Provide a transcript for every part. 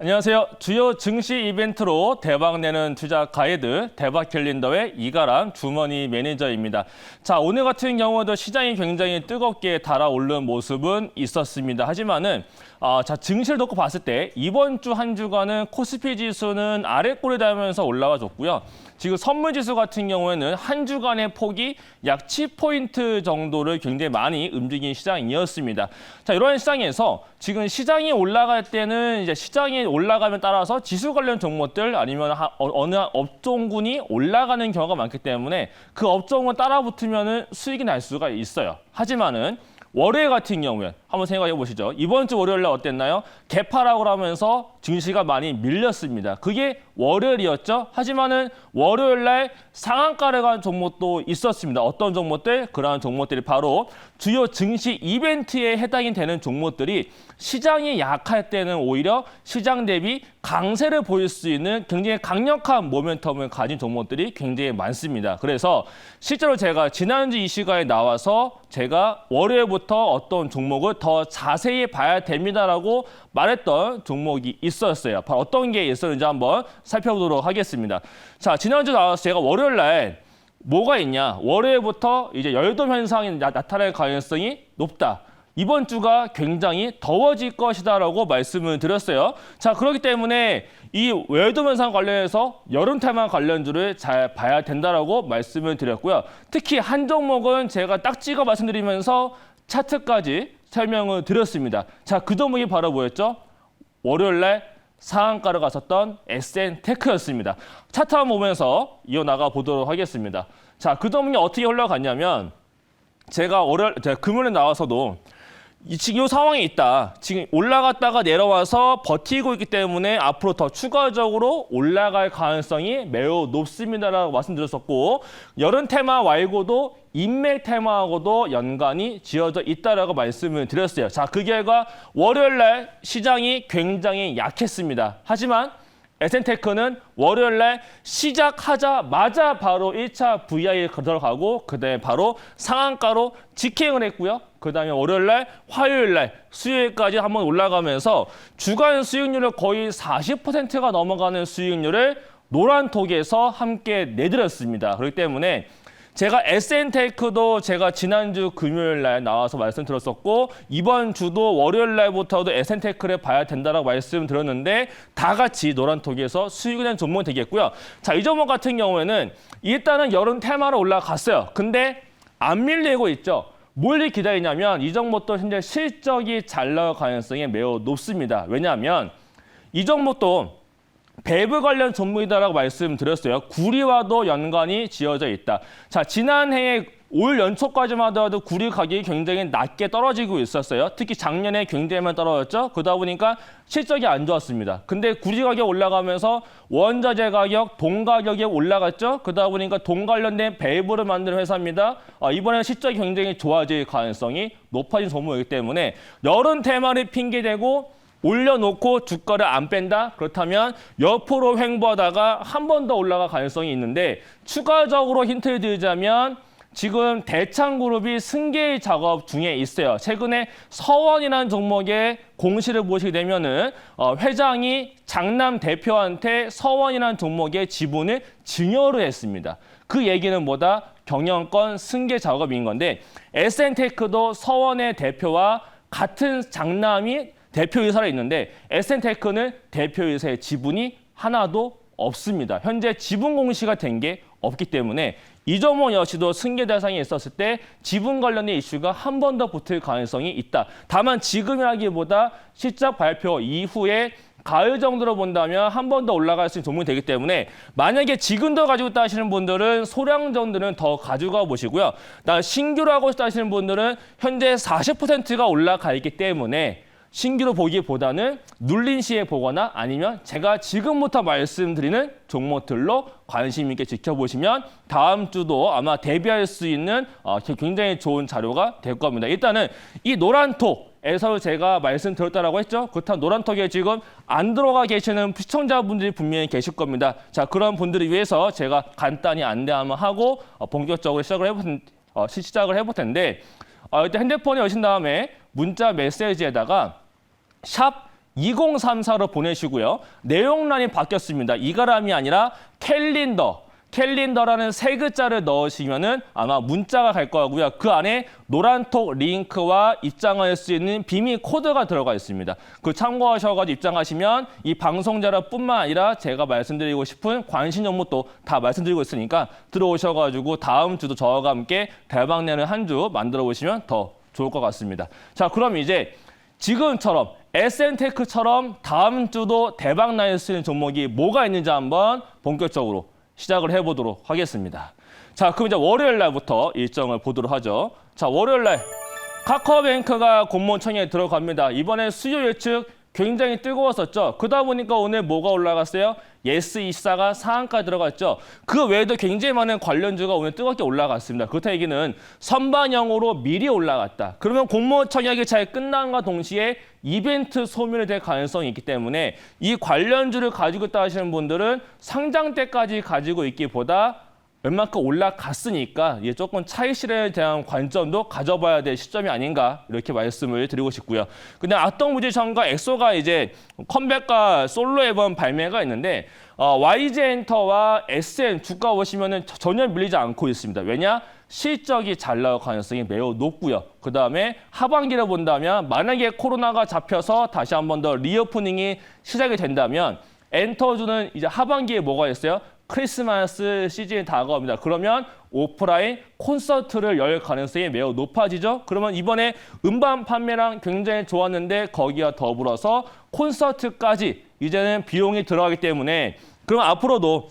안녕하세요. 주요 증시 이벤트로 대박내는 투자 가이드 대박 캘린더의 이가람 주머니 매니저입니다. 자, 오늘 같은 경우도 시장이 굉장히 뜨겁게 달아오른 모습은 있었습니다. 하지만은 증시를 놓고 봤을 때 이번 주 한 주간은 코스피 지수는 아래꼴이 닿으면서 올라와 줬고요. 지금 선물지수 같은 경우에는 한 주간의 폭이 약 7포인트 정도를 굉장히 많이 움직인 시장이었습니다. 자, 이러한 시장에서 지금 시장이 올라갈 때는 이제 시장이 올라가면 따라서 지수 관련 종목들 아니면 어느 한 업종군이 올라가는 경우가 많기 때문에 그 업종을 따라 붙으면 수익이 날 수가 있어요. 하지만은 월요일 같은 경우에 한번 생각해 보시죠. 이번 주 월요일 날 어땠나요? 개파라고 하면서 증시가 많이 밀렸습니다. 그게 월요일이었죠. 하지만은 월요일 날 상한가를 간 종목도 있었습니다. 어떤 종목들? 그러한 종목들이 바로 주요 증시 이벤트에 해당이 되는 종목들이 시장이 약할 때는 오히려 시장 대비 강세를 보일 수 있는 굉장히 강력한 모멘텀을 가진 종목들이 굉장히 많습니다. 그래서 실제로 제가 지난주 이 시간에 나와서 제가 월요일부터 어떤 종목을 더 자세히 봐야 됩니다라고 말했던 종목이 있었어요. 바로 어떤 게 있었는지 한번 살펴보도록 하겠습니다. 자, 지난주 나와서 제가 월요일 날 뭐가 있냐? 월요일부터 이제 열돔 현상이 나타날 가능성이 높다. 이번 주가 굉장히 더워질 것이다라고 말씀을 드렸어요. 자, 그렇기 때문에 이 열돔 현상 관련해서 여름 테마 관련주를 잘 봐야 된다라고 말씀을 드렸고요. 특히 한 종목은 제가 딱 찍어 말씀드리면서 차트까지 설명을 드렸습니다. 자, 그 종목이 바로 뭐였죠? 월요일 날 상한가를 갔었던 SN테크였습니다. 차트 한번 보면서 이어나가 보도록 하겠습니다. 자, 그 종목이 어떻게 흘러갔냐면 제가 금요일에 나와서도 지금 이 상황이 있다. 지금 올라갔다가 내려와서 버티고 있기 때문에 앞으로 더 추가적으로 올라갈 가능성이 매우 높습니다라고 말씀드렸었고 여름 테마 말고도 인맥 테마하고도 연관이 지어져 있다라고 말씀을 드렸어요. 자, 그 결과 월요일 날 시장이 굉장히 약했습니다. 하지만 SN테크는 월요일 날 시작하자마자 바로 1차 VI에 들어가고 그다음에 바로 상한가로 직행을 했고요. 그다음에 월요일 날, 화요일 날, 수요일까지 한번 올라가면서 주간 수익률을 거의 40%가 넘어가는 수익률을 노란톡에서 함께 내드렸습니다. 그렇기 때문에 제가 SN테크도 제가 지난주 금요일 날 나와서 말씀드렸었고 이번 주도 월요일 날부터도 SN테크를 봐야 된다라고 말씀드렸는데 다 같이 노란톡에서 수익이 낸 종목이 되겠고요. 자, 이 종목 같은 경우에는 일단은 여름 테마로 올라갔어요. 근데 안 밀리고 있죠. 뭘 기다리냐면 이 종목도 현재 실적이 잘 나올 가능성이 매우 높습니다. 왜냐하면 이 종목도 밸브 관련 종목이다라고 말씀드렸어요. 구리와도 연관이 지어져 있다. 자, 지난해에 올 연초까지만 하더라도 구리 가격이 굉장히 낮게 떨어지고 있었어요. 특히 작년에 굉장히 많이 떨어졌죠. 그러다 보니까 실적이 안 좋았습니다. 근데 구리 가격 올라가면서 원자재 가격, 돈 가격이 올라갔죠. 그러다 보니까 돈 관련된 밸브를 만드는 회사입니다. 이번에는 실적이 굉장히 좋아질 가능성이 높아진 종목이기 때문에 여름 테마를 핑계대고 올려놓고 주가를 안 뺀다? 그렇다면 옆으로 횡보하다가 한 번 더 올라갈 가능성이 있는데 추가적으로 힌트를 드리자면 지금 대창그룹이 승계 작업 중에 있어요. 최근에 서원이라는 종목의 공시를 보시게 되면은 회장이 장남 대표한테 서원이라는 종목의 지분을 증여를 했습니다. 그 얘기는 뭐다? 경영권 승계 작업인 건데 SN테크도 서원의 대표와 같은 장남이 대표이사로 있는데 SN테크는 대표이사의 지분이 하나도 없습니다. 현재 지분 공시가 된 게 없기 때문에 이 종목 역시도 승계 대상에 있었을 때 지분 관련된 이슈가 한 번 더 붙을 가능성이 있다. 다만 지금이라기보다 실적 발표 이후에 가을 정도로 본다면 한 번 더 올라갈 수 있는 종목이 되기 때문에 만약에 지금도 가지고 있다 하시는 분들은 소량 정도는 더 가져가 보시고요. 신규로 하고 있다 하시는 분들은 현재 40%가 올라가 있기 때문에 신규로 보기보다는 눌린 시에 보거나 아니면 제가 지금부터 말씀드리는 종목들로 관심 있게 지켜보시면 다음 주도 아마 대비할 수 있는 굉장히 좋은 자료가 될 겁니다. 일단은 이 노란톡에서 제가 말씀드렸다라고 했죠. 그렇다면 노란톡에 지금 안 들어가 계시는 시청자분들이 분명히 계실 겁니다. 자, 그런 분들을 위해서 제가 간단히 안내 한번 하고 본격적으로 시작을 해볼 텐데 일단 핸드폰에 여신 다음에 문자 메시지에다가 샵 2034로 보내시고요. 내용란이 바뀌었습니다. 이가람이 아니라 캘린더라는 세 글자를 넣으시면은 아마 문자가 갈 거고요. 그 안에 노란톡 링크와 입장할 수 있는 비밀 코드가 들어가 있습니다. 그 참고하셔가지고 입장하시면 이 방송자료뿐만 아니라 제가 말씀드리고 싶은 관심 정보도 다 말씀드리고 있으니까 들어오셔가지고 다음 주도 저와 함께 대박내는 한 주 만들어 보시면 더 좋을 것 같습니다. 자, 그럼 이제 지금처럼 SN테크처럼 다음 주도 대박 날 수 있는 종목이 뭐가 있는지 한번 본격적으로 시작을 해보도록 하겠습니다. 자, 그럼 이제 월요일 날부터 일정을 보도록 하죠. 자, 월요일 날 카카오뱅크가 공모청에 들어갑니다. 이번에 수요 예측 굉장히 뜨거웠었죠. 그러다 보니까 오늘 뭐가 올라갔어요? 예스24가 상한가 들어갔죠. 그 외에도 굉장히 많은 관련주가 오늘 뜨겁게 올라갔습니다. 그렇다 얘기는 선반영으로 미리 올라갔다. 그러면 공모청약이 잘 끝난과 동시에 이벤트 소멸이 될 가능성이 있기 때문에 이 관련주를 가지고 있다 하시는 분들은 상장 때까지 가지고 있기보다 웬만큼 올라갔으니까 이게 조금 차익 실현에 대한 관점도 가져봐야 될 시점이 아닌가 이렇게 말씀을 드리고 싶고요. 근데 악동무지성과 엑소가 이제 컴백과 솔로 앨범 발매가 있는데 YG엔터와 SM 주가 보시면은 전혀 밀리지 않고 있습니다. 왜냐? 실적이 잘 나올 가능성이 매우 높고요. 그다음에 하반기를 본다면 만약에 코로나가 잡혀서 다시 한 번 더 리오프닝이 시작이 된다면 엔터주는 이제 하반기에 뭐가 있어요? 크리스마스 시즌이 다가옵니다. 그러면 오프라인 콘서트를 열 가능성이 매우 높아지죠. 그러면 이번에 음반 판매량 굉장히 좋았는데 거기와 더불어서 콘서트까지 이제는 비용이 들어가기 때문에 그럼 앞으로도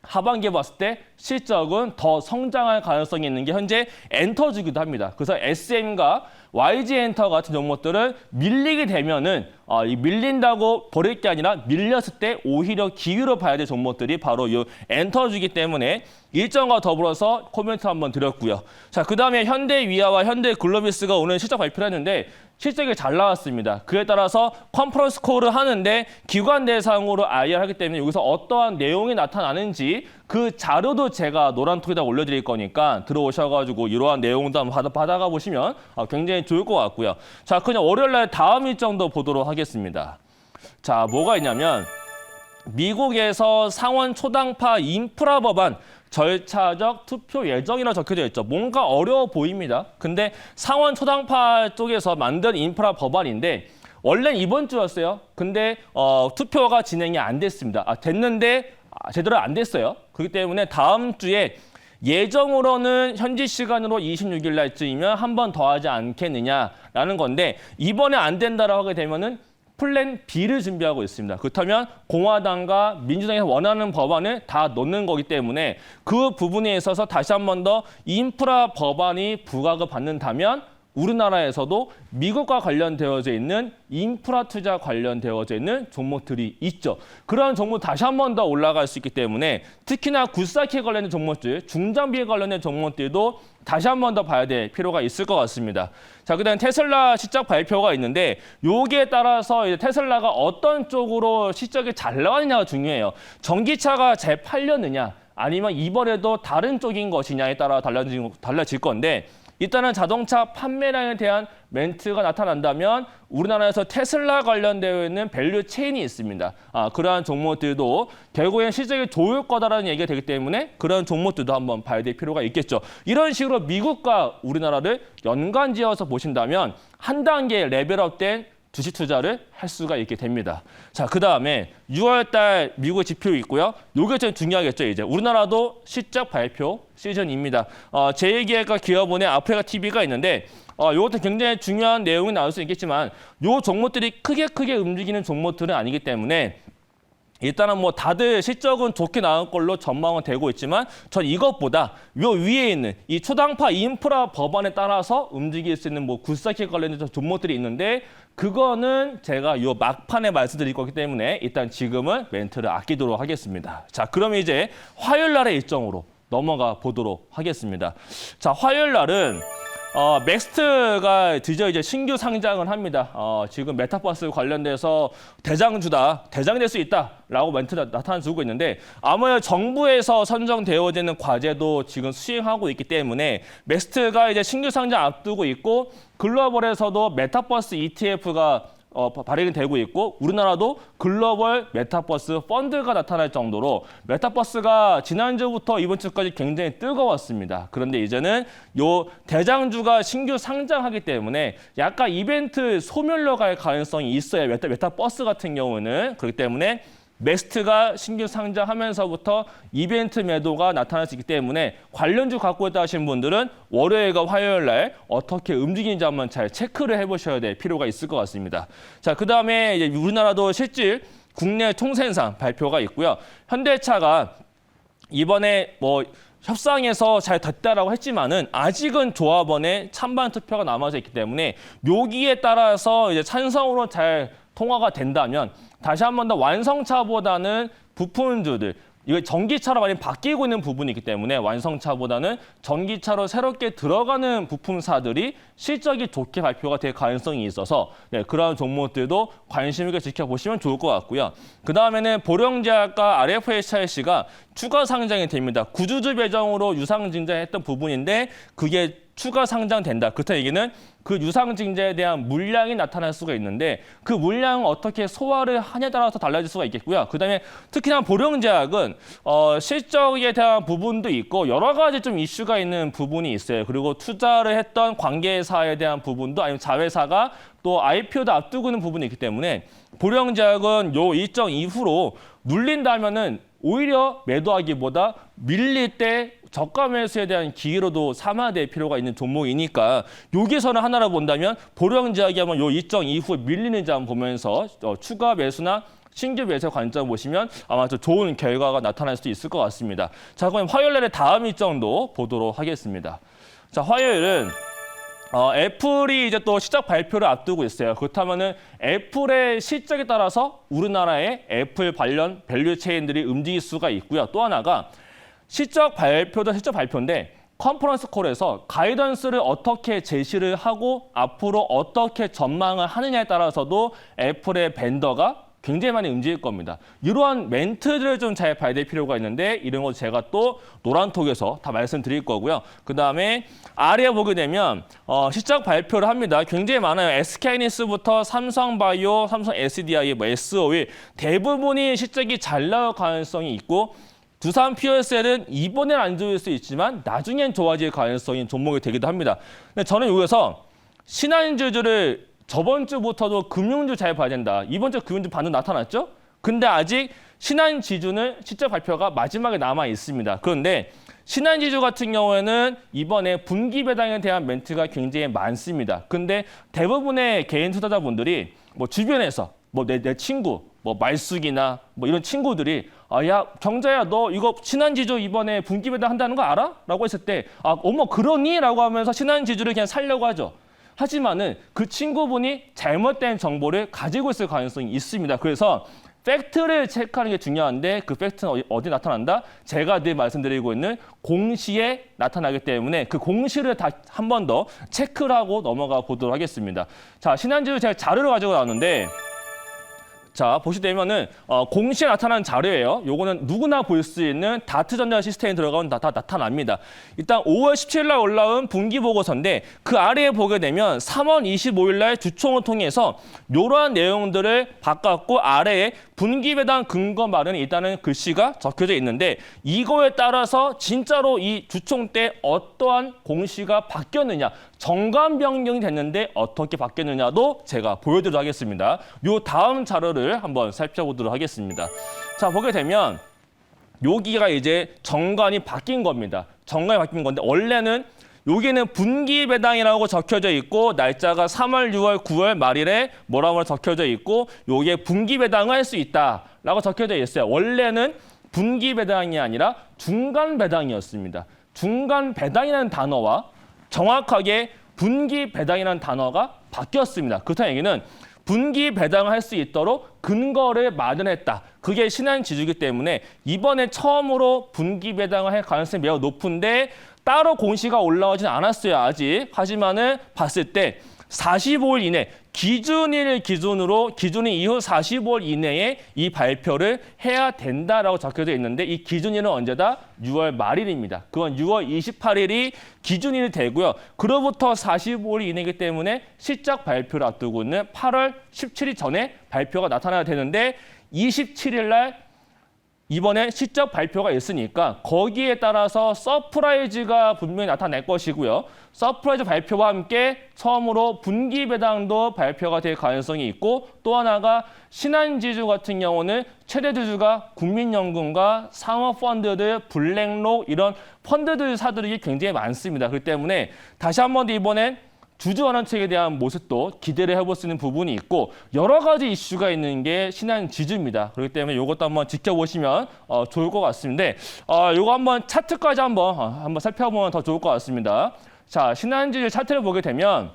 하반기에 봤을 때 실적은 더 성장할 가능성이 있는 게 현재 엔터주기도 합니다. 그래서 SM과 YG엔터 같은 종목들은 밀리게 되면은 이 밀린다고 버릴 게 아니라 밀렸을 때 오히려 기회로 봐야 될 종목들이 바로 이 엔터주기 때문에 일정과 더불어서 코멘트 한번 드렸고요. 자, 그다음에 현대위아와 현대글로비스가 오늘 실적 발표를 했는데 실적이 잘 나왔습니다. 그에 따라서 컨퍼런스 콜을 하는데 기관 대상으로 IR하기 때문에 여기서 어떠한 내용이 나타나는지 그 자료도 제가 노란톡에다 올려드릴 거니까 들어오셔가지고 이러한 내용도 한번 받아가 보시면 굉장히 좋을 것 같고요. 자, 그냥 월요일 날 다음 일정도 보도록 하겠습니다. 자, 뭐가 있냐면 미국에서 상원 초당파 인프라 법안 절차적 투표 예정이라 적혀져 있죠. 뭔가 어려워 보입니다. 근데 상원 초당파 쪽에서 만든 인프라 법안인데 원래는 이번 주였어요. 근데 투표가 진행이 안 됐습니다. 됐는데 제대로 안 됐어요. 그렇기 때문에 다음 주에 예정으로는 현지 시간으로 26일 날쯤이면 한 번 더 하지 않겠느냐라는 건데 이번에 안 된다라고 하게 되면은 플랜 B를 준비하고 있습니다. 그렇다면 공화당과 민주당이 원하는 법안을 다 넣는 거기 때문에 그 부분에 있어서 다시 한 번 더 인프라 법안이 부각을 받는다면 우리나라에서도 미국과 관련되어져 있는 인프라 투자 관련되어져 있는 종목들이 있죠. 그런 종목 다시 한 번 더 올라갈 수 있기 때문에 특히나 굿사키에 관련된 종목들, 중장비에 관련된 종목들도 다시 한 번 더 봐야 될 필요가 있을 것 같습니다. 자, 그다음 테슬라 실적 발표가 있는데 여기에 따라서 이제 테슬라가 어떤 쪽으로 실적이 잘 나왔느냐가 중요해요. 전기차가 잘 팔렸느냐 아니면 이번에도 다른 쪽인 것이냐에 따라 달라질 건데 일단은 자동차 판매량에 대한 멘트가 나타난다면 우리나라에서 테슬라 관련되어 있는 밸류 체인이 있습니다. 그러한 종목들도 결국엔 실적이 좋을 거다라는 얘기가 되기 때문에 그런 종목들도 한번 봐야 될 필요가 있겠죠. 이런 식으로 미국과 우리나라를 연관지어서 보신다면 한 단계 레벨업된 주식 투자를 할 수가 있게 됩니다. 자, 그다음에 6월 달 미국 지표 있고요. 요게 제일 중요하겠죠, 이제. 우리나라도 실적 발표 시즌입니다. 제2기획과 기업은행 아프리카 TV가 있는데 이것도 굉장히 중요한 내용이 나올 수 있겠지만 요 종목들이 크게 움직이는 종목들은 아니기 때문에 일단은 뭐 다들 실적은 좋게 나올 걸로 전망은 되고 있지만 전 이것보다 요 위에 있는 이 초당파 인프라 법안에 따라서 움직일 수 있는 뭐 굿사키 관련된 종목들이 있는데 그거는 제가 요 막판에 말씀드릴 거기 때문에 일단 지금은 멘트를 아끼도록 하겠습니다. 자, 그러면 이제 화요일 날의 일정으로 넘어가 보도록 하겠습니다. 자, 화요일 날은 맥스트가 드디어 이제 신규 상장을 합니다. 지금 메타버스 관련돼서 대장주다, 대장이 될 수 있다라고 멘트가 나타나주고 있는데 아무래도 정부에서 선정되어지는 과제도 지금 수행하고 있기 때문에 맥스트가 이제 신규 상장 앞두고 있고 글로벌에서도 메타버스 ETF가 발행이 되고 있고 우리나라도 글로벌 메타버스 펀드가 나타날 정도로 메타버스가 지난주부터 이번 주까지 굉장히 뜨거웠습니다. 그런데 이제는 요 대장주가 신규 상장하기 때문에 약간 이벤트 소멸로 갈 가능성이 있어요. 메타버스 같은 경우는. 그렇기 때문에 메스트가 신규 상장하면서부터 이벤트 매도가 나타날 수 있기 때문에 관련주 갖고 있다 하신 분들은 월요일과 화요일 날 어떻게 움직이는지 한번 잘 체크를 해보셔야 될 필요가 있을 것 같습니다. 자, 그다음에 이제 우리나라도 실질 국내 총생산 발표가 있고요. 현대차가 이번에 협상에서 잘 됐다라고 했지만은 아직은 조합원의 찬반 투표가 남아져 있기 때문에 여기에 따라서 이제 찬성으로 잘 통과가 된다면 다시 한 번 더 완성차보다는 부품주들, 이거 전기차로 많이 바뀌고 있는 부분이 있기 때문에 완성차보다는 전기차로 새롭게 들어가는 부품사들이 실적이 좋게 발표가 될 가능성이 있어서 그런 종목들도 관심 있게 지켜보시면 좋을 것 같고요. 그다음에는 보령제약과 RFHIC가 추가 상장이 됩니다. 구주주 배정으로 유상증자했던 부분인데 그게 추가 상장된다. 그렇다는 얘기는 그 유상증자에 대한 물량이 나타날 수가 있는데 그 물량을 어떻게 소화를 하냐에 따라서 달라질 수가 있겠고요. 그다음에 특히나 보령제약은 실적에 대한 부분도 있고 여러 가지 좀 이슈가 있는 부분이 있어요. 그리고 투자를 했던 관계사에 대한 부분도 아니면 자회사가 또 IPO도 앞두고 있는 부분이 있기 때문에 보령제약은 요 일정 이후로 눌린다면은 오히려 매도하기보다 밀릴 때 저가 매수에 대한 기회로도 삼아야 될 필요가 있는 종목이니까 여기서는 하나로 본다면 보령제약이 한번 요 일정 이후에 밀리는지 한번 보면서 추가 매수나 신규 매수 관점 보시면 아마 좀 좋은 결과가 나타날 수도 있을 것 같습니다. 자, 그럼 화요일에 다음 일정도 보도록 하겠습니다. 자, 화요일은 애플이 이제 또 시작 발표를 앞두고 있어요. 그렇다면은 애플의 실적에 따라서 우리나라의 애플 관련 밸류 체인들이 움직일 수가 있고요. 또 하나가 실적 발표도 실적 발표인데 컨퍼런스 콜에서 가이던스를 어떻게 제시를 하고 앞으로 어떻게 전망을 하느냐에 따라서도 애플의 밴더가 굉장히 많이 움직일 겁니다. 이러한 멘트들을 좀 잘 봐야 될 필요가 있는데 이런 거 제가 또 노란톡에서 다 말씀드릴 거고요. 그다음에 아래에 보게 되면 실적 발표를 합니다. 굉장히 많아요. SK하이닉스부터 삼성바이오, 삼성 SDI, SOE 대부분이 실적이 잘 나올 가능성이 있고 두산 POSL은 이번엔 안 좋을 수 있지만 나중엔 좋아질 가능성이 종목이 되기도 합니다. 근데 저는 여기서 신한주주를 저번 주부터도 금융주 잘 봐야 된다. 이번 주 금융주 반등 나타났죠? 근데 아직 신한지주는 실적 발표가 마지막에 남아 있습니다. 그런데 신한지주 같은 경우에는 이번에 분기 배당에 대한 멘트가 굉장히 많습니다. 근데 대부분의 개인 투자자분들이 주변에서 내 친구, 말숙이나 이런 친구들이 야 경자야 너 이거 신한지주 이번에 분기 배당 한다는 거 알아? 라고 했을 때 어머 그러니? 라고 하면서 신한지주를 그냥 살려고 하죠. 하지만은 그 친구분이 잘못된 정보를 가지고 있을 가능성이 있습니다. 그래서 팩트를 체크하는 게 중요한데 그 팩트는 어디 나타난다? 제가 늘 말씀드리고 있는 공시에 나타나기 때문에 그 공시를 다 한 번 더 체크를 하고 넘어가 보도록 하겠습니다. 자, 신한지주 제가 자료를 가지고 나왔는데 자, 보시게 되면은 공시에 나타난 자료예요. 요거는 누구나 볼 수 있는 다트전자 시스템에 들어가면 다 나타납니다. 일단 5월 17일 날 올라온 분기 보고서인데 그 아래에 보게 되면 3월 25일 날 주총을 통해서 이러한 내용들을 바꿨고 아래에 분기 배당 근거 마련이 일단은 글씨가 적혀져 있는데 이거에 따라서 진짜로 이 주총 때 어떠한 공시가 바뀌었느냐 정관 변경이 됐는데 어떻게 바뀌었느냐도 제가 보여드리도록 하겠습니다. 요 다음 자료를 한번 살펴보도록 하겠습니다. 자, 보게 되면 여기가 이제 정관이 바뀐 겁니다. 정관이 바뀐 건데 원래는 여기는 분기 배당이라고 적혀져 있고 날짜가 3월, 6월, 9월 말일에 뭐라고 적혀져 있고 요게 분기 배당을 할 수 있다라고 적혀져 있어요. 원래는 분기 배당이 아니라 중간 배당이었습니다. 중간 배당이라는 단어와 정확하게 분기 배당이라는 단어가 바뀌었습니다. 그렇다는 얘기는 분기 배당을 할 수 있도록 근거를 마련했다. 그게 신한지주이기 때문에 이번에 처음으로 분기 배당을 할 가능성이 매우 높은데 따로 공시가 올라오진 않았어요. 아직. 하지만은 봤을 때 45일 이내, 기준일 기준으로 기준일 이후 45일 이내에 이 발표를 해야 된다라고 적혀져 있는데 이 기준일은 언제다? 6월 말일입니다. 그건 6월 28일이 기준일이 되고요. 그로부터 45일 이내이기 때문에 실적 발표를 앞두고 있는 8월 17일 전에 발표가 나타나야 되는데 27일 날 이번에 실적 발표가 있으니까 거기에 따라서 서프라이즈가 분명히 나타날 것이고요. 서프라이즈 발표와 함께 처음으로 분기 배당도 발표가 될 가능성이 있고 또 하나가 신한지주 같은 경우는 최대 주주가 국민연금과 상업펀드들, 블랙록 이런 펀드들 사들이 굉장히 많습니다. 그렇기 때문에 다시 한 번 더 이번엔 주주 완화책에 대한 모습도 기대를 해볼 수 있는 부분이 있고 여러 가지 이슈가 있는 게 신한지주입니다. 그렇기 때문에 이것도 한번 지켜보시면 좋을 것 같습니다. 이거 한번 차트까지 한번 살펴보면 더 좋을 것 같습니다. 자, 신한지주 차트를 보게 되면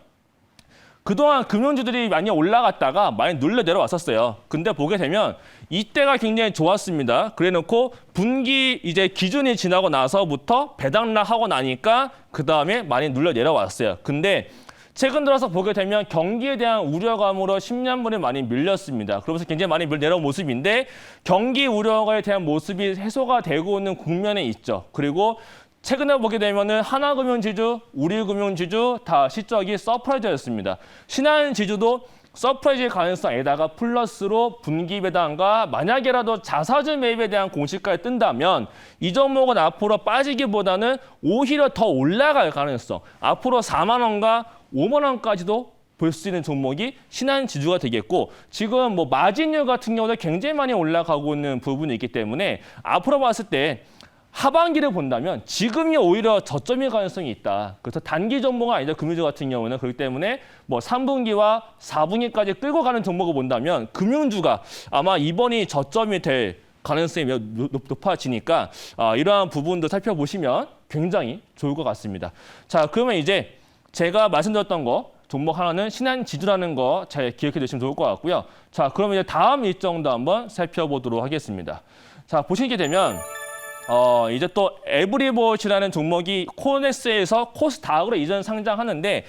그동안 금융주들이 많이 올라갔다가 많이 눌러 내려왔었어요. 근데 보게 되면 이때가 굉장히 좋았습니다. 그래놓고 분기 이제 기준이 지나고 나서부터 배당락하고 나니까 그 다음에 많이 눌러 내려왔어요. 근데 최근 들어서 보게 되면 경기에 대한 우려감으로 10년분이 많이 밀렸습니다. 그러면서 굉장히 많이 내려온 모습인데 경기 우려에 대한 모습이 해소가 되고 있는 국면에 있죠. 그리고 최근에 보게 되면은 하나금융지주, 우리금융지주 다 실적이 서프라이즈였습니다. 신한지주도 서프라이즈의 가능성에다가 플러스로 분기 배당과 만약에라도 자사주 매입에 대한 공시가에 뜬다면 이 종목은 앞으로 빠지기보다는 오히려 더 올라갈 가능성. 앞으로 4만 원과 5만 원까지도 볼 수 있는 종목이 신한지주가 되겠고 지금 뭐 마진율 같은 경우도 굉장히 많이 올라가고 있는 부분이 있기 때문에 앞으로 봤을 때 하반기를 본다면 지금이 오히려 저점일 가능성이 있다. 그래서 단기 종목은 아니다. 금융주 같은 경우는 그렇기 때문에 뭐 3분기와 4분기까지 끌고 가는 종목을 본다면 금융주가 아마 이번이 저점이 될 가능성이 매우 높아지니까 이러한 부분도 살펴보시면 굉장히 좋을 것 같습니다. 자, 그러면 이제 제가 말씀드렸던 거 종목 하나는 신한지주라는 거 잘 기억해 두시면 좋을 것 같고요. 자, 그러면 이제 다음 일정도 한번 살펴보도록 하겠습니다. 자, 보시게 되면 이제 또 에브리봇이라는 종목이 코넥스에서 코스닥으로 이전 상장하는데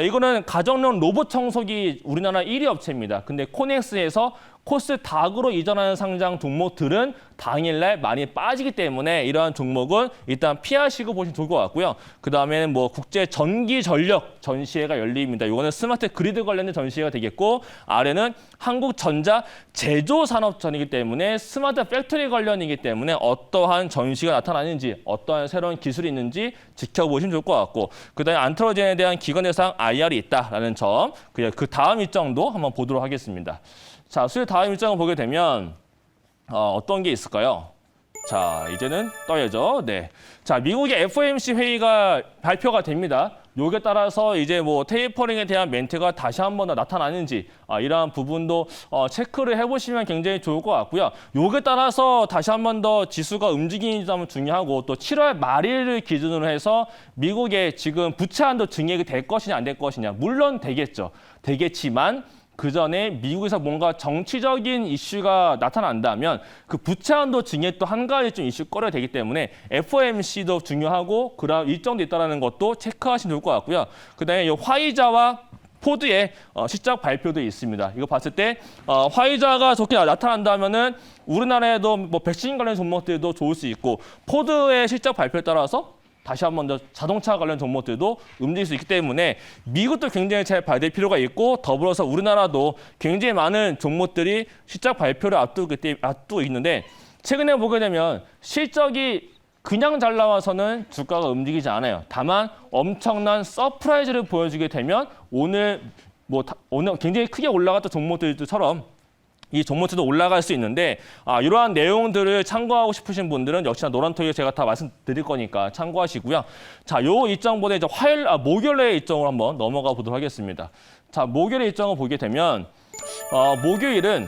이거는 가정용 로봇 청소기 우리나라 1위 업체입니다. 근데 코넥스에서 코스닥으로 이전하는 상장 종목들은 당일날 많이 빠지기 때문에 이러한 종목은 일단 피하시고 보시면 좋을 것 같고요. 그 다음에는 뭐 국제 전기 전력 전시회가 열립니다. 이거는 스마트 그리드 관련된 전시회가 되겠고 아래는 한국전자 제조산업전이기 때문에 스마트 팩토리 관련이기 때문에 어떠한 전시가 나타나는지 어떠한 새로운 기술이 있는지 지켜보시면 좋을 것 같고 그 다음에 안트로젠에 대한 기관 대상 IR이 있다라는 점 그 다음 일정도 한번 보도록 하겠습니다. 자, 수요 다음 일정을 보게 되면 어떤 게 있을까요? 자, 이제는 떠야죠. 네. 자, 미국의 FOMC 회의가 발표가 됩니다. 요게 따라서 이제 뭐 테이퍼링에 대한 멘트가 다시 한 번 더 나타나는지 이러한 부분도 체크를 해보시면 굉장히 좋을 것 같고요. 요게 따라서 다시 한 번 더 지수가 움직이는 점은 중요하고 또 7월 말일을 기준으로 해서 미국의 지금 부채 한도 증액이 될 것이냐 안 될 것이냐 물론 되겠죠. 되겠지만 그 전에 미국에서 뭔가 정치적인 이슈가 나타난다면 그 부채 한도 증액도 한 가지 좀 이슈거리가 되기 때문에 FOMC도 중요하고 그런 일정도 있다는 것도 체크하시면 좋을 것 같고요. 그다음에 이 화이자와 포드의 실적 발표도 있습니다. 이거 봤을 때 화이자가 좋게 나타난다면은 우리나라에도 뭐 백신 관련 종목들도 좋을 수 있고 포드의 실적 발표에 따라서 다시 한 번 더 자동차 관련 종목들도 움직일 수 있기 때문에 미국도 굉장히 잘 봐야 될 필요가 있고 더불어서 우리나라도 굉장히 많은 종목들이 실적 발표를 앞두고 있는데 최근에 보게 되면 실적이 그냥 잘 나와서는 주가가 움직이지 않아요. 다만 엄청난 서프라이즈를 보여주게 되면 오늘 굉장히 크게 올라갔던 종목들처럼 이 종목들도 올라갈 수 있는데 이러한 내용들을 참고하고 싶으신 분들은 역시나 노란토에 제가 다 말씀드릴 거니까 참고하시고요. 자, 요 일정보다 이제 목요일의 일정으로 한번 넘어가 보도록 하겠습니다. 자, 목요일의 일정을 보게 되면 목요일은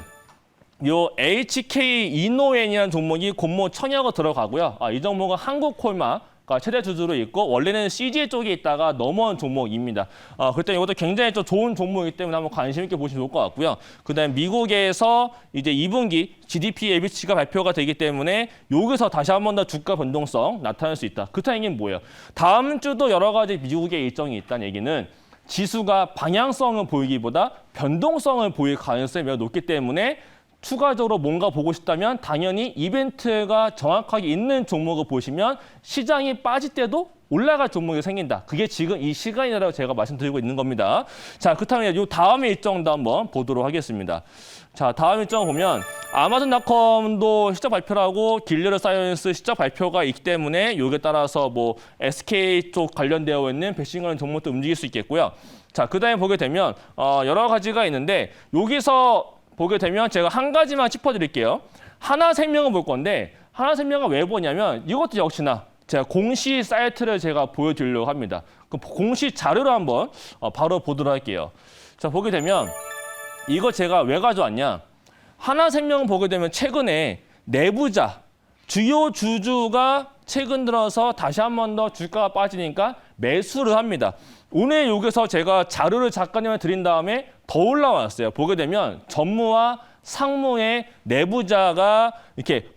요 HK 이노엔이라는 종목이 공모 청약으로 들어가고요. 이 종목은 한국콜마가 최대 주주로 있고 원래는 CJ 쪽에 있다가 넘어온 종목입니다. 그때 이것도 굉장히 좀 좋은 종목이기 때문에 한번 관심 있게 보시면 좋을 것 같고요. 그다음에 미국에서 이제 2분기 GDP 예비치가 발표가 되기 때문에 여기서 다시 한 번 더 주가 변동성 나타날 수 있다. 그 타이밍이 뭐예요? 다음 주도 여러 가지 미국의 일정이 있다는 얘기는 지수가 방향성을 보이기보다 변동성을 보일 가능성이 매우 높기 때문에 추가적으로 뭔가 보고 싶다면 당연히 이벤트가 정확하게 있는 종목을 보시면 시장이 빠질 때도 올라갈 종목이 생긴다. 그게 지금 이 시간이라고 제가 말씀드리고 있는 겁니다. 자, 그렇다면 이 다음의 일정도 한번 보도록 하겠습니다. 자, 다음 일정을 보면 아마존닷컴도 실적 발표를 하고 길리어드 사이언스 실적 발표가 있기 때문에 여기에 따라서 뭐 SK 쪽 관련되어 있는 백신 관련 종목도 움직일 수 있겠고요. 자, 그다음에 보게 되면 여러 가지가 있는데 여기서 보게 되면 제가 한 가지만 짚어드릴게요. 하나생명을 볼 건데 하나생명을 왜 보냐면 이것도 역시나 제가 공시 사이트를 제가 보여드리려고 합니다. 그 공시 자료를 한번 바로 보도록 할게요. 자, 보게 되면 이거 제가 왜 가져왔냐. 하나생명 보게 되면 최근에 내부자, 주요 주주가 최근 들어서 다시 한 번 더 주가가 빠지니까 매수를 합니다. 오늘 여기서 제가 자료를 작가님한테 드린 다음에 더 올라왔어요. 보게 되면 전무와 상무의 내부자가 이렇게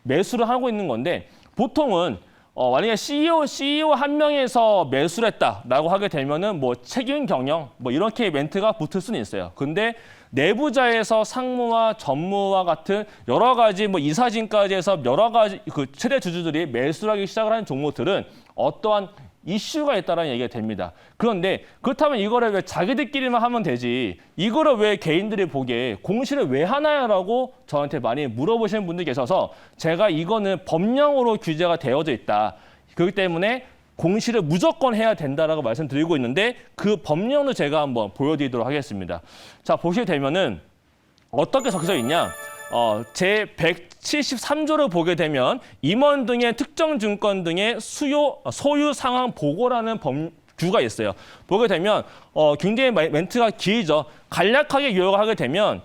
매수를 하고 있는 건데 보통은 만약에 CEO 한 명에서 매수를 했다라고 하게 되면은 뭐 책임 경영 뭐 이렇게 멘트가 붙을 수는 있어요. 근데 내부자에서 상무와 전무와 같은 여러 가지 뭐 이사진까지 해서 여러 가지 그 최대 주주들이 매수를 하기 시작을 하는 종목들은 어떠한 이슈가 있다라는 얘기가 됩니다. 그런데 그렇다면 이거를 왜 자기들끼리만 하면 되지 이거를 왜 개인들이 보기에 공시를 왜 하나요라고 저한테 많이 물어보시는 분들이 계셔서 제가 이거는 법령으로 규제가 되어져 있다. 그렇기 때문에 공시를 무조건 해야 된다라고 말씀드리고 있는데 그 법령도 제가 한번 보여드리도록 하겠습니다. 자, 보시게 되면은 어떻게 적혀져 있냐? 제 173조를 보게 되면 임원 등의 특정 증권 등의 소유 상황 보고라는 규가 있어요. 보게 되면 굉장히 멘트가 길죠. 간략하게 요약을 하게 되면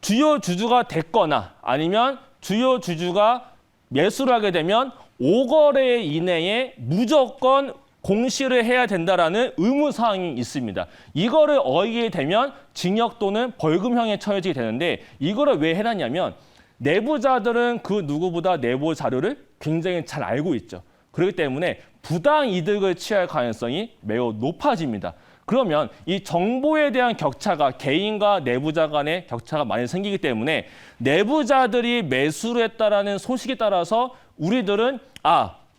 주요 주주가 됐거나 아니면 주요 주주가 매수를 하게 되면 5거래 이내에 무조건 공시를 해야 된다라는 의무사항이 있습니다. 이거를 어기게 되면 징역 또는 벌금형에 처해지게 되는데 이거를 왜 해놨냐면 내부자들은 그 누구보다 내부 자료를 굉장히 잘 알고 있죠. 그렇기 때문에 부당 이득을 취할 가능성이 매우 높아집니다. 그러면 이 정보에 대한 격차가 개인과 내부자 간의 격차가 많이 생기기 때문에 내부자들이 매수를 했다라는 소식에 따라서 우리들은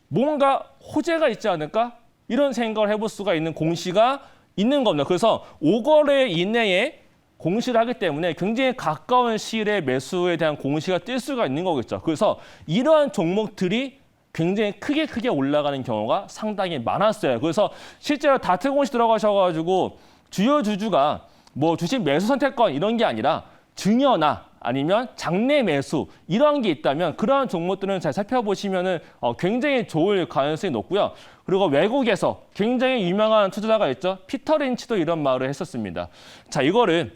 뭔가 호재가 있지 않을까? 이런 생각을 해볼 수가 있는 공시가 있는 겁니다. 그래서 5거래 이내에 공시를 하기 때문에 굉장히 가까운 시일에 매수에 대한 공시가 뜰 수가 있는 거겠죠. 그래서 이러한 종목들이 굉장히 크게 올라가는 경우가 상당히 많았어요. 그래서 실제로 다트 공시 들어가셔가지고 주요 주주가 뭐 주식 매수 선택권 이런 게 아니라 증여나 아니면 장내 매수 이런 게 있다면 그러한 종목들은 잘 살펴보시면은 굉장히 좋을 가능성이 높고요. 그리고 외국에서 굉장히 유명한 투자자가 있죠. 피터 린치도 이런 말을 했었습니다. 자, 이거를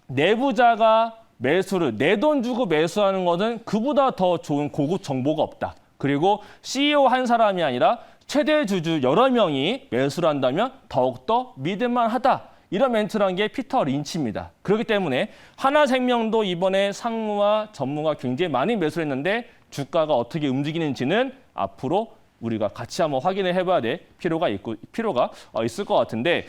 내부자가 매수를 내 돈 주고 매수하는 것은 그보다 더 좋은 고급 정보가 없다. 그리고 CEO 한 사람이 아니라 최대 주주 여러 명이 매수를 한다면 더욱더 믿을만하다. 이런 멘트라는 게 피터 린치입니다. 그렇기 때문에 하나생명도 이번에 상무와 전무가 굉장히 많이 매수를 했는데 주가가 어떻게 움직이는지는 앞으로 우리가 같이 한번 확인을 해봐야 될 필요가 있을 것 같은데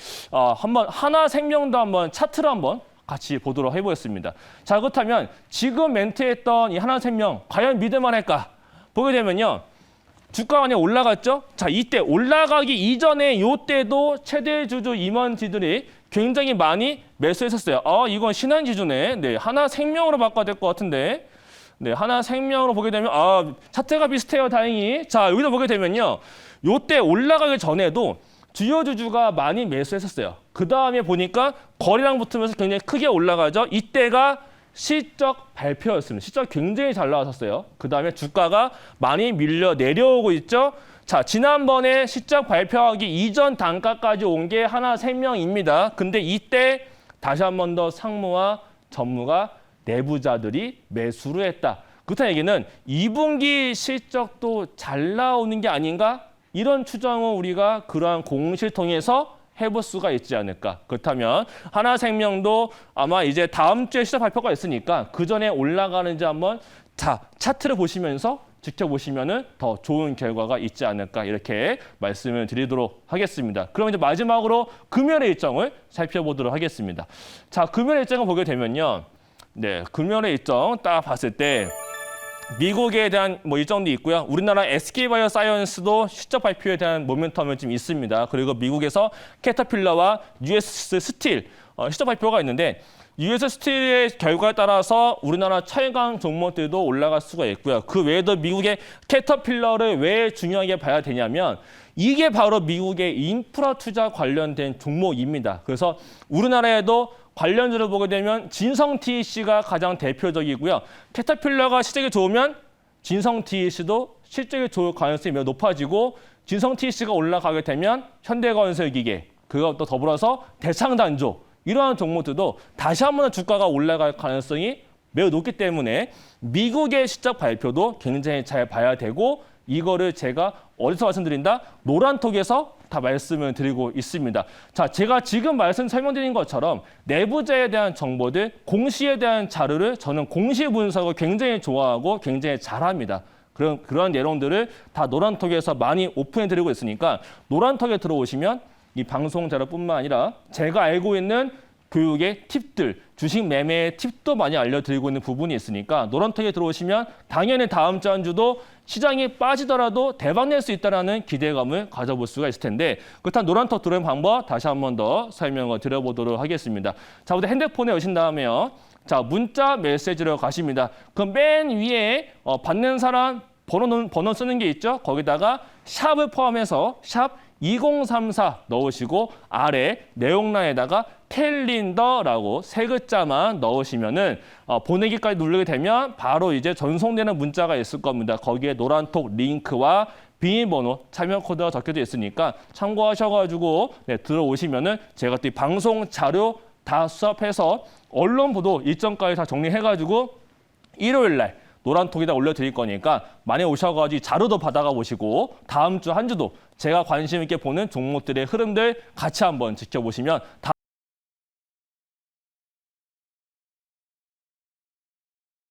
한번 하나생명도 한번 차트를 한번 같이 보도록 해보겠습니다. 자, 그렇다면 지금 멘트했던 이 하나생명 과연 믿을만할까? 보게 되면요. 주가가 많이 올라갔죠? 자, 이때 올라가기 이전에 이때도 최대 주주 임원지들이 굉장히 많이 매수했었어요. 이건 신한지주네. 네, 하나생명으로 바꿔야 될 것 같은데. 네, 하나생명으로 보게 되면 차트가 비슷해요. 다행히. 자, 여기도 보게 되면요. 이때 올라가기 전에도 주요 주주가 많이 매수했었어요. 그 다음에 보니까 거래량 붙으면서 굉장히 크게 올라가죠. 이때가 실적 발표였습니다. 실적 굉장히 잘 나왔었어요. 그 다음에 주가가 많이 밀려 내려오고 있죠. 자, 지난번에 실적 발표하기 이전 단가까지 온 게 하나생명입니다. 근데 이때 다시 한 번 더 상무와 전무가 내부자들이 매수를 했다. 그렇다는 얘기는 2분기 실적도 잘 나오는 게 아닌가? 이런 추정을 우리가 그러한 공시를 통해서 해볼 수가 있지 않을까. 그렇다면 하나생명도 아마 이제 다음 주에 실적 발표가 있으니까 그 전에 올라가는지 한번 차트를 보시면서 지켜보시면은 더 좋은 결과가 있지 않을까 이렇게 말씀을 드리도록 하겠습니다. 그럼 이제 마지막으로 금요일의 일정을 살펴보도록 하겠습니다. 자, 금요일의 일정을 보게 되면요. 네, 금요일의 일정 딱 봤을 때 미국에 대한 일정도 있고요. 우리나라 SK바이오사이언스도 실적 발표에 대한 모멘텀이 좀 있습니다. 그리고 미국에서 캐터필러와 US 스틸 실적 발표가 있는데 US 스틸의 결과에 따라서 우리나라 철강 종목들도 올라갈 수가 있고요. 그 외에도 미국의 캐터필러를 왜 중요하게 봐야 되냐면 이게 바로 미국의 인프라 투자 관련된 종목입니다. 그래서 우리나라에도 관련주를 보게 되면 진성 TEC가 가장 대표적이고요. 캐터필러가 실적이 좋으면 진성 TEC도 실적이 좋을 가능성이 매우 높아지고 진성 TEC가 올라가게 되면 현대건설기계, 그것도 더불어서 대창단조 이러한 종목들도 다시 한번 주가가 올라갈 가능성이 매우 높기 때문에 미국의 실적 발표도 굉장히 잘 봐야 되고 이거를 제가 어디서 말씀드린다? 노란톡에서 다 말씀을 드리고 있습니다. 자, 제가 지금 설명드린 것처럼 내부자에 대한 정보들, 공시에 대한 자료를 저는 공시 분석을 굉장히 좋아하고 굉장히 잘합니다. 그런 내용들을 다 노란톡에서 많이 오픈해드리고 있으니까 노란톡에 들어오시면 이 방송 자료뿐만 아니라 제가 알고 있는 교육의 팁들, 주식 매매의 팁도 많이 알려드리고 있는 부분이 있으니까 노란톡에 들어오시면 당연히 다음 주 한 주도 시장이 빠지더라도 대박 낼 수 있다는 기대감을 가져볼 수가 있을 텐데 그렇다면 노란톡 들어오는 방법 다시 한 번 더 설명을 드려보도록 하겠습니다. 자, 먼저 핸드폰에 오신 다음에요. 자, 문자 메시지로 가십니다. 그럼 맨 위에 받는 사람 번호 쓰는 게 있죠. 거기다가 샵을 포함해서 샵 2034 넣으시고 아래 내용란에다가 캘린더라고 세 글자만 넣으시면은 보내기까지 누르게 되면 바로 이제 전송되는 문자가 있을 겁니다. 거기에 노란톡 링크와 비밀번호, 참여 코드가 적혀져 있으니까 참고하셔가지고 들어오시면은 제가 또 이 방송 자료 다 수합해서 언론 보도 일정까지 다 정리해가지고 일요일 날 노란톡에다 올려드릴 거니까 많이 오셔가지고 자료도 받아가 보시고 다음 주 한 주도 제가 관심 있게 보는 종목들의 흐름들 같이 한번 지켜보시면